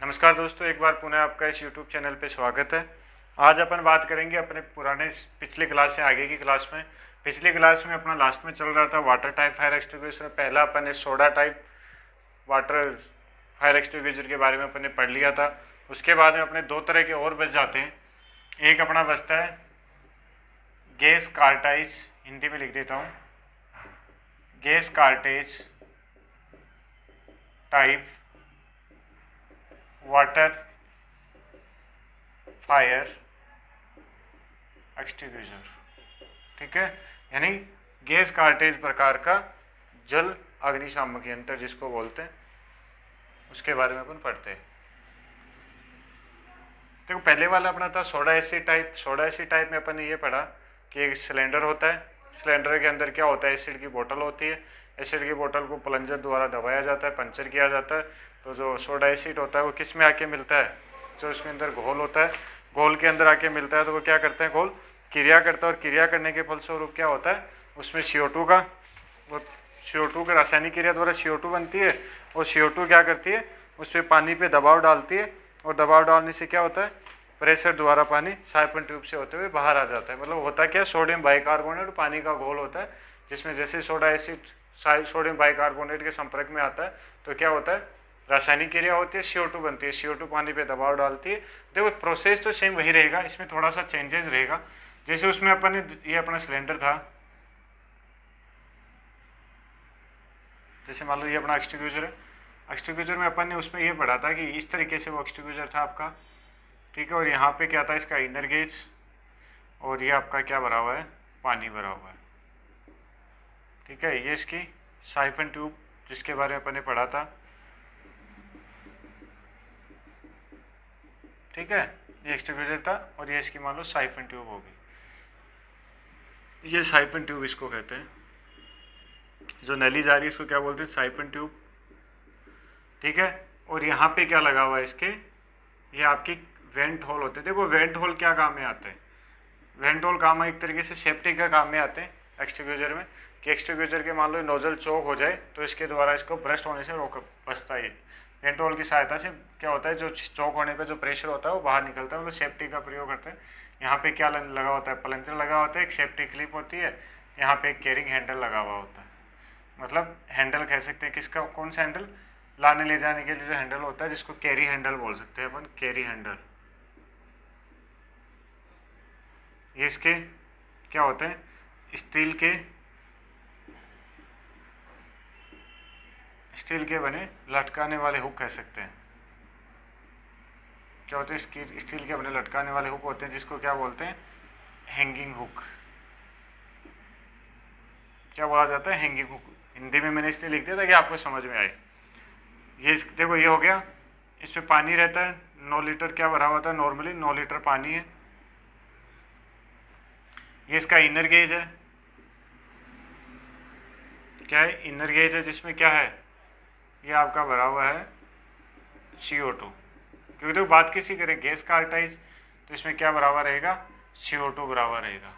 नमस्कार दोस्तों, एक बार पुनः आपका इस YouTube चैनल पे स्वागत है। आज अपन बात करेंगे अपने पुराने पिछली क्लास से आगे की क्लास में। पिछली क्लास में अपना लास्ट में चल रहा था वाटर टाइप फायर एक्सटिंग्विशर। पहला अपन ने soda type water fire extinguisher के बारे में अपन ने पढ़ लिया था। उसके बाद में अपने दो तरह के और बच जाते हैं। एक अपना बचता है गैस कार्टाइज, हिंदी में लिख देता हूँ, gas cartridge type water fire extinguisher. ठीक है, यानी गैस कार्टेज प्रकार का जल अग्निशामक यंत्र जिसको बोलते हैं, उसके बारे में अपन पढ़ते हैं। देखो, पहले वाला अपना था soda acid type. Soda acid type में अपन ने ये पढ़ा कि एक सिलेंडर होता है। सिलेंडर के अंदर क्या होता है, एसिड की बोतल होती है। एसिड की बोतल को प्लंजर द्वारा दबाया जाता है, पंचर किया जाता है। तो जो सोडा एसिड होता है वो किस में आके मिलता है, जो उसके अंदर घोल होता है, घोल के अंदर आके मिलता है। तो वो क्या करते हैं, घोल क्रिया करता है और क्रिया करने के फलस्वरूप क्या होता है, उसमें CO2 का, वो CO2 के रासायनिक क्रिया द्वारा CO2 बनती है। और CO2 क्या करती है, उस पर पानी पे दबाव डालती है और दबाव डालने से क्या होता है, प्रेशर द्वारा पानी साइफन ट्यूब से होते हुए बाहर आ जाता है। मतलब होता क्या, सोडियम बाइकार्बोनेट और पानी का घोल होता है, जिसमें जैसे सोडा एसिड सोडियम बाइकार्बोनेट के संपर्क में आता है तो क्या होता है, रासायनिक क्रिया होती है, CO2 बनती है। CO2 पानी पे दबाव डालती है। देखो, प्रोसेस तो सेम वही रहेगा, इसमें थोड़ा सा चेंजेस रहेगा। जैसे उसमें अपन ये अपना सिलेंडर था, जैसे मान लो ये अपना एक्सटिंग्विशर है। एक्सटिंग्विशर में अपन ने उसमें ये पढ़ा था कि इस तरीके से वो एक्सटिंग्विशर था आपका। ठीक है, और यहाँ पे क्या था, इसका इनर गेज, और ये आपका क्या भरा हुआ है, पानी भरा हुआ है। ठीक है, ये इसकी साइफन ट्यूब जिसके बारे में अपन ने पढ़ा था। ठीक है, ये एक्सटिंग्विशर था और ये इसकी मान लो साइफन ट्यूब होगी। ये साइफन ट्यूब इसको कहते हैं, जो नली जा रही है इसको क्या बोलते हैं, साइफन ट्यूब। ठीक है, और यहाँ पे क्या लगा हुआ है इसके, ये आपकी वेंट होल होते हैं। देखो, वेंट होल क्या काम में आते हैं, वेंट होल काम एक तरीके से सेफ्टी का काम में आते हैं एक्सटिंग्विशर में, कि एक्सटिंग्विशर के मान लो नोजल चौक हो जाए तो इसके द्वारा इसको ब्रस्ट होने से रोक बचता है। वेंट होल की सहायता से क्या होता है, जो चौक होने पे जो प्रेशर होता है वो बाहर निकलता है। वो सेफ्टी का प्रयोग करते हैं। यहाँ पे क्या लगा होता है, प्लंजर लगा होता है, एक सेफ्टी क्लिप होती है, यहाँ पे एक कैरिंग हैंडल लगा हुआ होता है। मतलब हैंडल कह सकते हैं किसका, कौन सा हैंडल, लाने ले जाने के लिए जो हैंडल होता है, जिसको कैरी हैंडल बोल सकते हैं अपन, कैरी हैंडल। ये इसके क्या होते हैं, स्टील के बने लटकाने वाले हुक कह सकते हैं। क्या होते हैं, स्टील के बने लटकाने वाले हुक होते हैं, जिसको क्या बोलते हैं, हैंगिंग हुक। क्या बोला जाता है, हैंगिंग हुक। हिंदी में मैंने इसलिए लिख दिया था कि आपको समझ में आए। ये देखो, ये हो गया, इस पर पानी रहता है। 9 लीटर क्या भरा हुआ था, नॉर्मली 9 लीटर पानी है। ये इसका इनर गेज है, क्या है, इनर गेज है, जिसमें क्या है, ये आपका भरा हुआ है CO2। क्योंकि तो बात किसी करें गैस कार्टाइज, तो इसमें क्या भरा हुआ रहेगा, CO2 भरा हुआ रहेगा।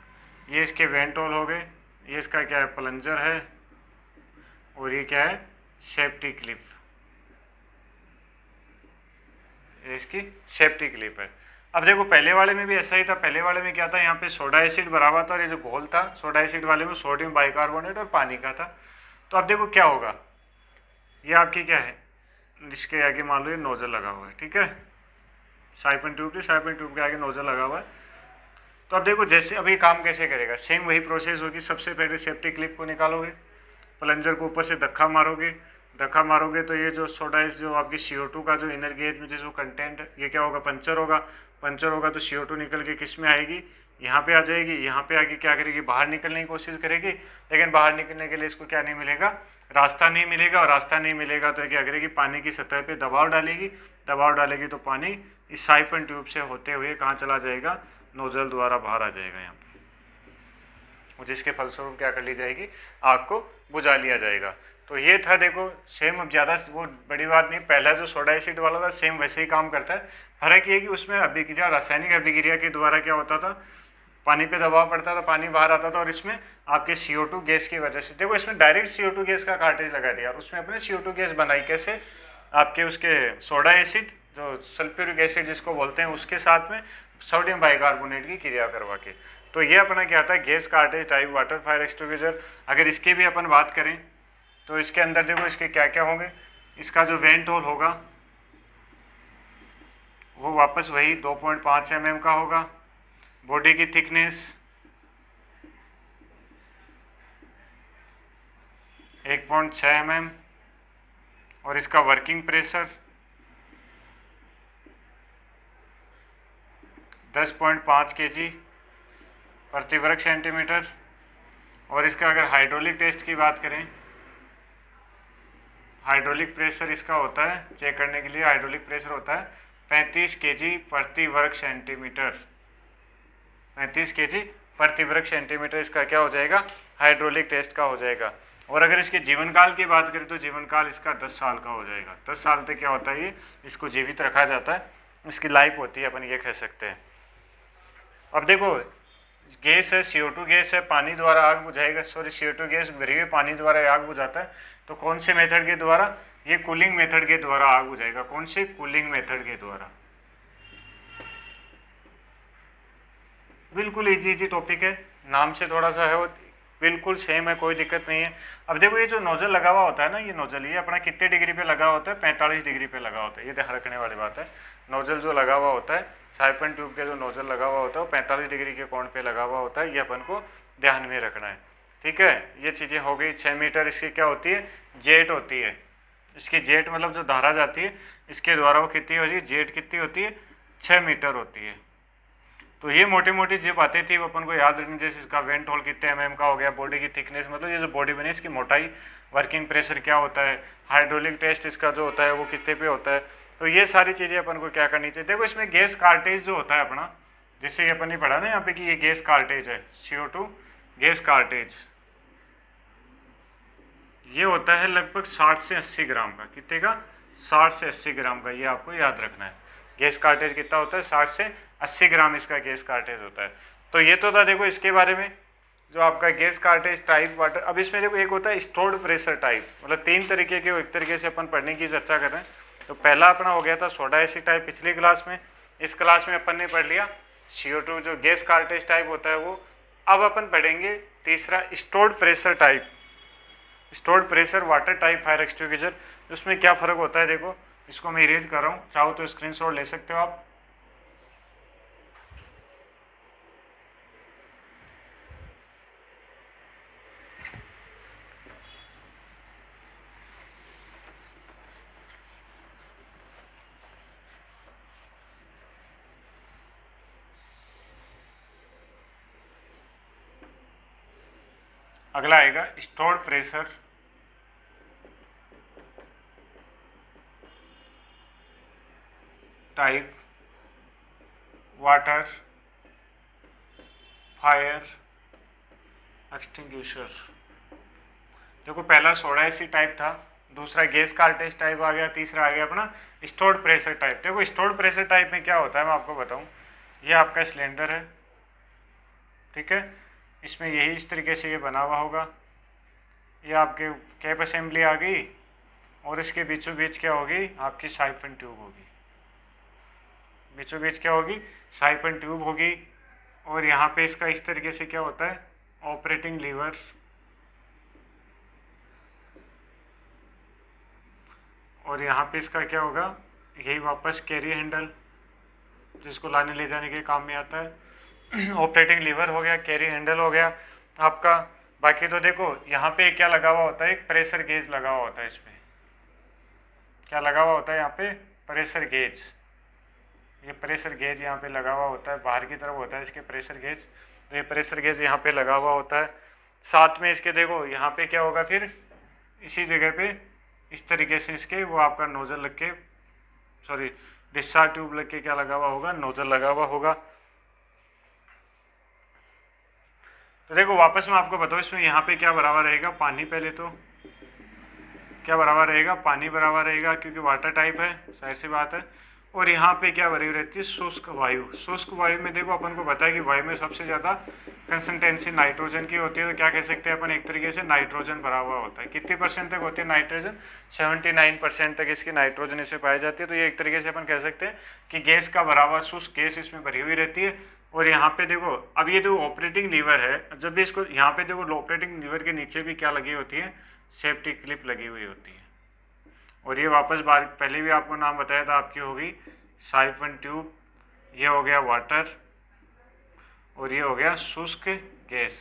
ये इसके वेंट होल हो गए, ये इसका क्या है, प्लंजर है, और ये क्या है, सेफ्टी क्लिप। ये इसकी सेफ्टी क्लिप है। अब देखो, पहले वाले में भी ऐसा ही था। पहले वाले में क्या था, यहाँ पे सोडा एसिड भरा हुआ था और ये जो घोल था सोडा एसिड वाले में सोडियम बाइकार्बोनेट और पानी का था। तो अब देखो क्या होगा, ये आपकी क्या है, इसके आगे मान लो ये नोजल लगा हुआ है। ठीक है, साइफन ट्यूब थी, साइफन ट्यूब के आगे नोजल लगा हुआ है। तो अब देखो, जैसे अभी काम कैसे करेगा, सेम वही प्रोसेस होगी। सबसे पहले सेफ्टी क्लिप को निकालोगे, प्लंजर को ऊपर से धक्का मारोगे तो ये जो सोडा जो आपकी CO2 का जो इनर गेज में जो कंटेंट, ये क्या होगा, पंचर होगा तो CO2 निकल के किस में आएगी, यहाँ पे आ जाएगी। यहाँ पे आके क्या करेगी, बाहर निकलने की कोशिश करेगी, लेकिन बाहर निकलने के लिए इसको क्या नहीं मिलेगा, रास्ता नहीं मिलेगा। और रास्ता नहीं मिलेगा तो क्या करेगी, पानी की सतह पे दबाव डालेगी तो पानी इस साइफन ट्यूब से होते हुए कहाँ चला जाएगा, नोजल द्वारा बाहर आ जाएगा यहाँ पे, जिसके फलस्वरूप क्या कर ली जाएगी, आग को बुझा लिया जाएगा। तो ये था, देखो सेम। अब ज़्यादा वो बड़ी बात नहीं, पहला जो सोडा एसिड वाला था सेम वैसे ही काम करता है। फर्क ये कि उसमें अभिक्रिया, रासायनिक अभिक्रिया के द्वारा क्या होता था, पानी पे दबाव पड़ता था, पानी बाहर आता था। और इसमें आपके CO2 गैस की वजह से, देखो इसमें डायरेक्ट CO2 गैस का कार्टेज लगा दिया और उसमें अपने CO2 गैस बनाई। कैसे, आपके उसके सोडा एसिड जो सल्फ्यूरिक एसिड जिसको बोलते हैं उसके साथ में सोडियम बाइकार्बोनेट की क्रिया करवा के। तो ये अपना क्या था, gas cartridge type water fire extinguisher. अगर इसकी भी अपन बात करें तो इसके अंदर देखो इसके क्या क्या होंगे, इसका जो वेंट होल होगा वो वापस वही 2.5 mm का होगा, बॉडी की थिकनेस 1.6 mm और इसका वर्किंग प्रेशर 10.5 kg प्रति वर्ग सेंटीमीटर। और इसका अगर हाइड्रोलिक टेस्ट की बात करें, हाइड्रोलिक प्रेशर इसका होता है, चेक करने के लिए हाइड्रोलिक प्रेशर होता है 35 kg प्रति वर्ग सेंटीमीटर। 35 kg प्रति वर्ग सेंटीमीटर इसका क्या हो जाएगा, हाइड्रोलिक टेस्ट का हो जाएगा। और अगर इसके जीवन काल की बात करें तो जीवन काल इसका 10 साल का हो जाएगा। 10 साल तक क्या होता है, ये इसको जीवित रखा जाता है, इसकी लाइफ होती है, अपन ये कह सकते हैं। अब देखो गैस है, CO2 गैस है, पानी द्वारा आग बुझाएगा, सॉरी CO2 गैस भरी हुई पानी द्वारा आग बुझाता है। तो कौन से मेथड के द्वारा, ये कूलिंग मेथड के द्वारा आग बुझाएगा। कौन से, कूलिंग मेथड के द्वारा। बिल्कुल इजी टॉपिक है, नाम से थोड़ा सा है वो बिल्कुल सेम है, कोई दिक्कत नहीं है। अब देखो ये जो नोजल लगा हुआ होता है ना, ये नोजल ये अपना कितने डिग्री पे लगा होता है, 45 डिग्री पे लगा होता है। ये ध्यान रखने वाली बात है, नोजल जो लगा हुआ होता है, साइफन ट्यूब के जो नोजल लगा हुआ होता है वो 45 डिग्री के कोण पे लगा हुआ होता है, ये अपन को ध्यान में रखना है। ठीक है, ये चीज़ें हो गई। 6 मीटर इसकी क्या होती है, जेट होती है। इसकी जेट मतलब जो धारा जाती है इसके द्वारा वो कितनी होती है, जेट कितनी होती है, 6 मीटर होती है। तो ये मोटी मोटी जो बातें थी वो अपन को याद रखनी, जैसे इसका वेंट होल कितने mm का हो गया, बॉडी की थिकनेस मतलब ये जो बॉडी बनी इसकी मोटाई, वर्किंग प्रेशर क्या होता है, हाइड्रोलिक टेस्ट इसका जो होता है वो कितने पे होता है। तो ये सारी चीज़ें अपन को क्या करनी चाहिए। देखो इसमें गैस कार्टेज जो होता है अपना, जिससे अपन ने पढ़ा ना यहाँ पे कि ये गैस कार्टेज है, CO2 गैस कार्टेज, ये होता है लगभग 60 से 80 ग्राम का। कितने का, 60 से 80 ग्राम का, ये आपको याद रखना है। गैस कार्टेज कितना होता है, 60 से 80 ग्राम इसका गैस कार्टेज होता है। तो ये तो था देखो इसके बारे में, जो आपका गैस कार्टेज टाइप वाटर। अब इसमें देखो एक होता है स्टोर्ड प्रेशर टाइप, मतलब 3 तरीके के एक तरीके से अपन पढ़ने की चर्चा कर रहे हैं। तो पहला अपना हो गया था सोडा एसिड टाइप पिछली क्लास में, इस क्लास में अपन ने पढ़ लिया CO2 जो गैस कार्टेज टाइप होता है वो। अब अपन पढ़ेंगे तीसरा stored pressure type, stored pressure water type fire extinguisher. उसमें क्या फ़र्क होता है देखो, इसको मैं इरेज कर रहा हूँ, चाहो तो स्क्रीनशॉट ले सकते हो आप। अगला आएगा stored pressure type water fire extinguisher. देखो पहला सोडा एसिड टाइप था, दूसरा गैस कार्टेज टाइप आ गया, तीसरा आ गया अपना स्टोर्ड प्रेशर टाइप। देखो स्टोर्ड प्रेशर टाइप में क्या होता है मैं आपको बताऊं, ये आपका सिलेंडर है, ठीक है, इसमें यही इस तरीके से ये बना हुआ होगा, ये आपके कैप असेंबली आ गई और इसके बीचों बीच क्या होगी, आपकी साइफन ट्यूब होगी, बीचों बीच क्या होगी, साइफन ट्यूब होगी। और यहाँ पे इसका इस तरीके से क्या होता है, ऑपरेटिंग लीवर, और यहाँ पे इसका क्या होगा, यही वापस कैरी हैंडल जिसको लाने ले जाने के काम में आता है। ऑपरेटिंग लीवर हो गया, कैरी हैंडल हो गया आपका। बाकी तो देखो यहाँ पे क्या लगा हुआ होता है, एक प्रेशर गेज लगा हुआ होता है, इसमें क्या लगा हुआ होता है, यहाँ पे प्रेशर गेज, ये प्रेशर गेज यहाँ पे लगा हुआ होता है, बाहर की तरफ होता है इसके प्रेशर गेज। तो ये प्रेशर गेज यहाँ पे लगा हुआ होता है। साथ में इसके देखो यहाँ पे क्या होगा, फिर इसी जगह पे इस तरीके से इसके वो आपका नोजल लग के, सॉरी डिस्चार्ज ट्यूब लग के क्या लगा हुआ होगा, नोजल लगा हुआ होगा। तो देखो वापस मैं आपको बताऊँ, इसमें यहाँ पे क्या बराबर रहेगा, पानी, पहले तो क्या बराबर रहेगा, पानी बराबर रहेगा, क्योंकि वाटर टाइप है, जाहिर सी बात है। और यहाँ पे क्या भरी हुई रहती है, शुष्क वायु। शुष्क वायु में देखो अपन को पता है कि वायु में सबसे ज़्यादा कंसंटेंसी नाइट्रोजन की होती है, तो क्या कह सकते हैं अपन, एक तरीके से नाइट्रोजन भरा हुआ होता है। कितनी परसेंट तक होती है नाइट्रोजन, 79% तक इसकी नाइट्रोजन इसमें पाई जाती है। तो ये एक तरीके से अपन कह सकते हैं कि गैस का भरा हुआ शुष्क गैस इसमें भरी हुई रहती है। और यहाँ पे देखो, अब ये जो ऑपरेटिंग लीवर है, जब भी इसको यहाँ पे देखो, ऑपरेटिंग लीवर के नीचे भी क्या लगी होती है, सेफ्टी क्लिप लगी हुई होती है। और ये वापस बार पहले भी आपको नाम बताया था, आपकी होगी साइफन ट्यूब, ये हो गया वाटर, और ये हो गया शुष्क गैस।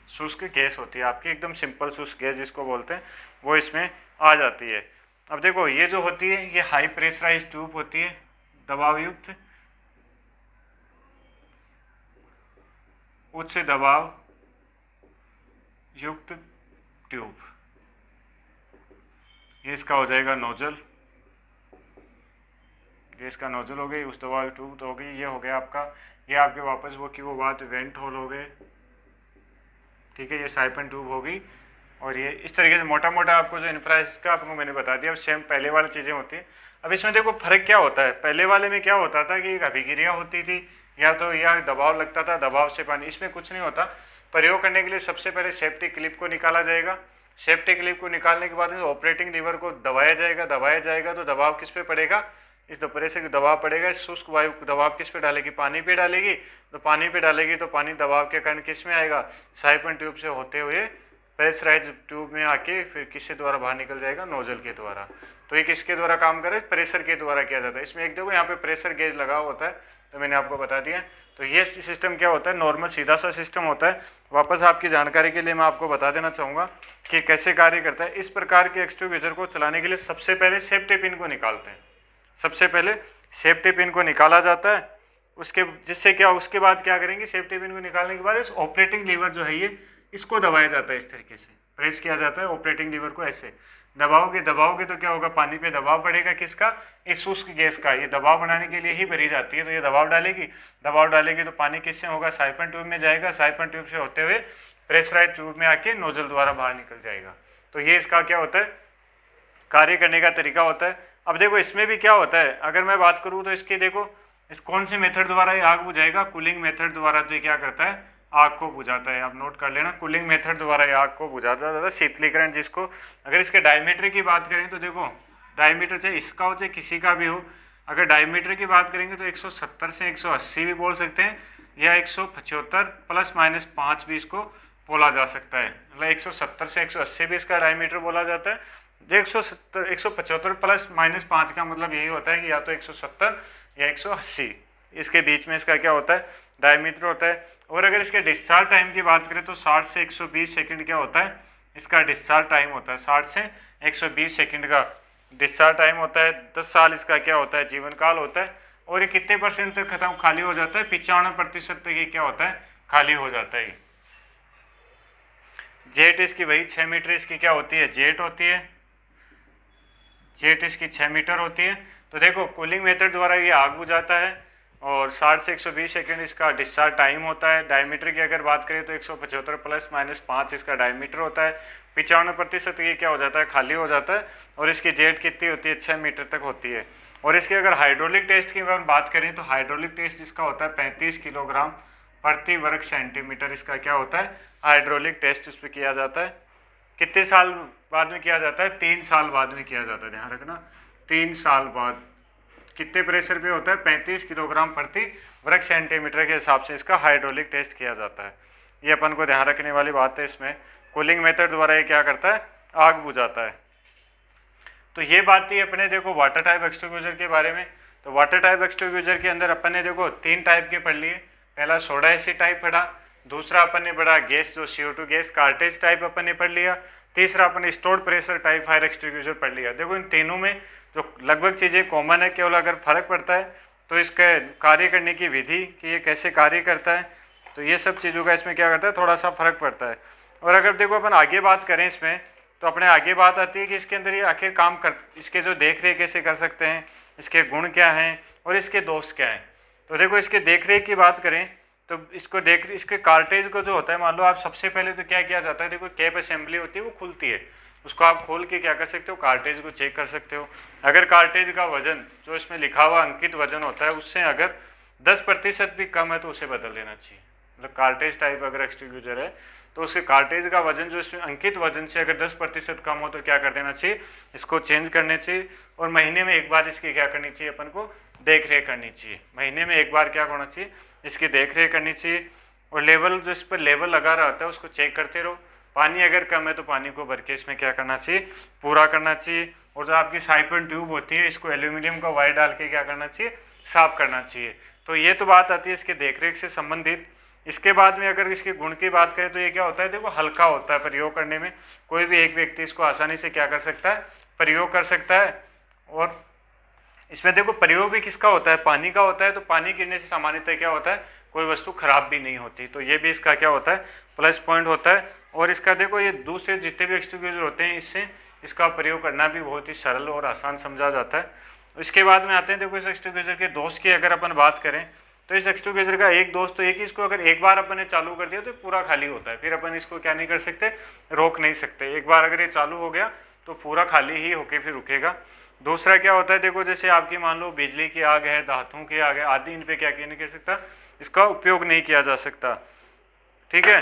शुष्क गैस होती है आपकी, एकदम सिंपल शुष्क गैस जिसको बोलते हैं, वो इसमें आ जाती है। अब देखो ये जो होती है, ये हाई प्रेशराइज ट्यूब होती है, दबाव युक्त, उच्च दबाव युक्त ट्यूब, ये इसका हो जाएगा नोजल, ये इसका नोजल हो गई, उस दबाव ट्यूब तो हो गई। ये हो गया आपका, ये आपके वापस वो की वो बात वेंट होल हो गए, ठीक है, ये साइफन ट्यूब होगी। और ये इस तरीके से मोटा मोटा आपको जो इंफ्रास्ट्रक्चर का आपको मैंने बता दिया, अब सेम पहले वाली चीज़ें होती हैं। अब इसमें देखो फर्क क्या होता है, पहले वाले में क्या होता था कि एक अभिक्रिया होती थी, या तो या दबाव लगता था, दबाव से पानी, इसमें कुछ नहीं होता। प्रयोग करने के लिए सबसे पहले सेफ्टी क्लिप को निकाला जाएगा, सेफ्टी क्लिप को निकालने के बाद ऑपरेटिंग लीवर को दबाया जाएगा तो दबाव किस पे पड़ेगा, इस प्रेशर का दबाव पड़ेगा, इस शुष्क वायु दबाव किस पे डालेगी, पानी पे डालेगी, तो पानी पे डालेगी तो पानी दबाव के कारण किस में आएगा, साइफन ट्यूब से होते हुए प्रेशराइज ट्यूब में आके फिर किसके द्वारा बाहर निकल जाएगा, नोजल के द्वारा। तो ये किसके द्वारा काम करे, प्रेशर के द्वारा किया जाता है। इसमें एक देखो यहाँ पे प्रेशर गेज लगा होता है, तो मैंने आपको बता दिया। तो ये सिस्टम क्या होता है, नॉर्मल सीधा सा सिस्टम होता है। वापस आपकी जानकारी के लिए मैं आपको बता देना चाहूँगा कि कैसे कार्य करता है। इस प्रकार के एक्सट्रूगेटर को चलाने के लिए सबसे पहले सेफ्टी पिन को निकालते हैं, सबसे पहले सेफ्टी पिन को निकाला जाता है, उसके जिससे क्या, उसके बाद क्या करेंगे, सेफ्टी पिन को निकालने के बाद इस ऑपरेटिंग लीवर जो है ये, इसको दबाया जाता है, इस तरीके से प्रेस किया जाता है ऑपरेटिंग लीवर को, ऐसे दबाओगे तो क्या होगा, पानी पे दबाव पड़ेगा, किसका, इस शुष्क गैस का। ये दबाव बनाने के लिए ही भरी जाती है, तो ये दबाव डालेगी तो पानी किससे होगा, साइफन ट्यूब में जाएगा, साइफन ट्यूब से होते हुए प्रेशराइज ट्यूब में आके नोजल द्वारा बाहर निकल जाएगा। तो ये इसका क्या होता है, कार्य करने का तरीका होता है। अब देखो इसमें भी क्या होता है, अगर मैं बात करूँ तो इसके देखो, इस कौन से मेथड द्वारा ये आग बुझाएगा, कूलिंग मेथड द्वारा। तो ये क्या करता है, आग को बुझाता है, आप नोट कर लेना, कूलिंग मेथड द्वारा ये आग को बुझाता है, शीतलीकरण जिसको। अगर इसके डायमीटर की बात करें तो देखो, डायमीटर चाहे इसका हो चाहे किसी का भी हो, अगर डायमीटर की बात करेंगे तो 170 से 180 भी बोल सकते हैं, या 175 ±5 भी इसको बोला जा सकता है। मतलब 170 से 180 भी इसका डायमीटर बोला जाता है। 175 ±5 का मतलब यही होता है कि या तो 170 या 180, इसके बीच में इसका क्या होता है, डायमीटर होता है। और अगर इसके डिस्चार्ज टाइम की बात करें तो 60 से 120 सेकंड क्या होता है, इसका डिस्चार्ज टाइम होता है। 60 से 120 सेकंड का डिस्चार्ज टाइम होता है। 10 साल इसका क्या होता है, जीवन काल होता है। और ये कितने परसेंट तक खत्म खाली हो जाता है, 95% तक ये क्या होता है, खाली हो जाता है। जेट इसकी वही 6 मीटर इसकी क्या होती है, जेट होती है, जेट इसकी 6 मीटर होती है। तो देखो कूलिंग मेथड द्वारा ये आग बुझाता है, और 60 से 120 सेकंड इसका डिस्चार्ज टाइम होता है। डायमीटर की अगर बात करें तो 175 ±5 इसका डायमीटर होता है। 95% ये क्या हो जाता है, खाली हो जाता है। और इसकी जेट कितनी होती है, 6 मीटर तक होती है। और इसके अगर हाइड्रोलिक टेस्ट की बात करें तो हाइड्रोलिक टेस्ट इसका होता है 35 किलोग्राम प्रति वर्ग सेंटीमीटर। इसका क्या होता है, हाइड्रोलिक टेस्ट उस पर किया जाता है। कितने साल बाद में किया जाता है, 3 साल बाद में किया जाता है, ध्यान रखना 3 साल बाद। कितने प्रेशर पे होता है, 35 किलोग्राम प्रति वर्ग सेंटीमीटर के हिसाब से इसका हाइड्रोलिक टेस्ट किया जाता है। ये अपन को ध्यान रखने वाली बात है। इसमें कूलिंग मेथड द्वारा ये क्या करता है, आग बुझाता है। तो ये बात थी अपने देखो वाटर टाइप एक्सटिंग्विशर के बारे में। तो वाटर टाइप एक्सटिंग्विशर के अंदर अपन ने देखो 3 टाइप के पढ़ लिए। पहला सोडा एसिड टाइप पढ़ा, दूसरा अपन ने पढ़ा गैस जो CO2 गैस कार्टेज टाइप अपन ने पढ़ लिया, तीसरा अपन ने stored pressure type fire extinguisher पढ़ लिया। देखो इन तीनों में जो लगभग चीज़ें कॉमन है, केवल अगर फर्क पड़ता है तो इसके कार्य करने की विधि कि ये कैसे कार्य करता है, तो ये सब चीज़ों का इसमें क्या करता है, थोड़ा सा फर्क पड़ता है। और अगर देखो अपन आगे बात करें इसमें, तो अपने आगे बात आती है कि इसके अंदर ये आखिर काम कर, इसके जो देख रेख कैसे कर सकते हैं, इसके गुण क्या हैं और इसके दोष क्या हैं। तो देखो इसके देख रेख की बात करें तो इसके कार्टेज को जो होता है, मान लो आप सबसे पहले तो क्या किया जाता है, देखो कैप असेंबली होती है वो खुलती है। उसको आप खोल के क्या कर सकते हो, कार्टेज को चेक कर सकते हो। अगर कार्टेज का वजन जो इसमें लिखा हुआ अंकित वजन होता है उससे अगर 10% भी कम है तो उसे बदल देना चाहिए। मतलब कार्टेज टाइप अगर एक्सटिंग्विशर है तो उसके कार्टेज का वजन जो इसमें अंकित वजन से अगर 10% कम हो तो क्या कर देना चाहिए, इसको चेंज करने चाहिए। और महीने में एक बार इसकी क्या करनी चाहिए, अपन को देख रेख करनी चाहिए। महीने में एक बार क्या होना चाहिए, इसकी देख रेख करनी चाहिए। और लेवल जो इस पर लेवल लगा रहा होता है उसको चेक करते रहो। पानी अगर कम है तो पानी को भर के इसमें क्या करना चाहिए, पूरा करना चाहिए। और जो आपकी साइफन ट्यूब होती है इसको एल्यूमिनियम का वायर डाल के क्या करना चाहिए, साफ करना चाहिए। तो ये तो बात आती है इसके देखरेख से संबंधित। इसके बाद में अगर इसके गुण की बात करें तो ये क्या होता है, देखो हल्का होता है प्रयोग करने में, कोई भी एक व्यक्ति इसको आसानी से क्या कर सकता है, प्रयोग कर सकता है। और इसमें देखो प्रयोग भी किसका होता है, पानी का होता है। तो पानी गिरने से सामान्यतः क्या होता है, कोई वस्तु खराब भी नहीं होती। तो ये भी इसका क्या होता है, प्लस पॉइंट होता है। और इसका देखो ये दूसरे जितने भी एक्सटिंग्विशर होते हैं इससे इसका प्रयोग करना भी बहुत ही सरल और आसान समझा जाता है। इसके बाद में आते हैं, देखो इस एक्सटिंग्विशर के दोष की अगर अपन बात करें तो इस एक्सटिंग्विशर का एक दोस्त तो एक ही, इसको अगर एक बार अपन ने चालू कर दिया तो पूरा खाली होता है, फिर अपन इसको क्या नहीं कर सकते, रोक नहीं सकते। एक बार अगर ये चालू हो गया तो पूरा खाली ही होके फिर रुकेगा। दूसरा क्या होता है, देखो जैसे आपकी मान लो बिजली की आग है, धातुओं की आग है आदि, इन पे क्या किया नहीं कर सकता, इसका उपयोग नहीं किया जा सकता। ठीक है,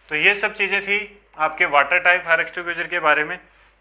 तो ये सब चीज़ें थी आपके वाटर टाइप फायर एक्सटिंग्विशर के बारे में।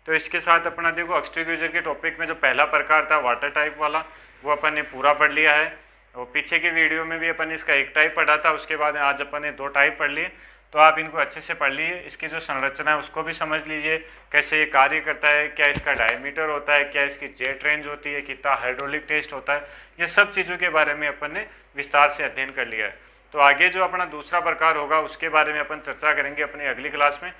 तो इसके साथ अपना देखो एक्सटिंग्विशर के टॉपिक में जो पहला प्रकार था वाटर टाइप वाला वो अपन ने पूरा पढ़ लिया है। और पीछे के वीडियो में भी अपन इसका एक टाइप पढ़ा था, उसके बाद आज अपन ने 2 टाइप पढ़ लिए। तो आप इनको अच्छे से पढ़ लीजिए, इसकी जो संरचना है उसको भी समझ लीजिए, कैसे ये कार्य करता है, क्या इसका डायमीटर होता है, क्या इसकी जेट रेंज होती है, कितना हाइड्रोलिक टेस्ट होता है, ये सब चीज़ों के बारे में अपन ने विस्तार से अध्ययन कर लिया है। तो आगे जो अपना दूसरा प्रकार होगा उसके बारे में अपन चर्चा करेंगे अपनी अगली क्लास में।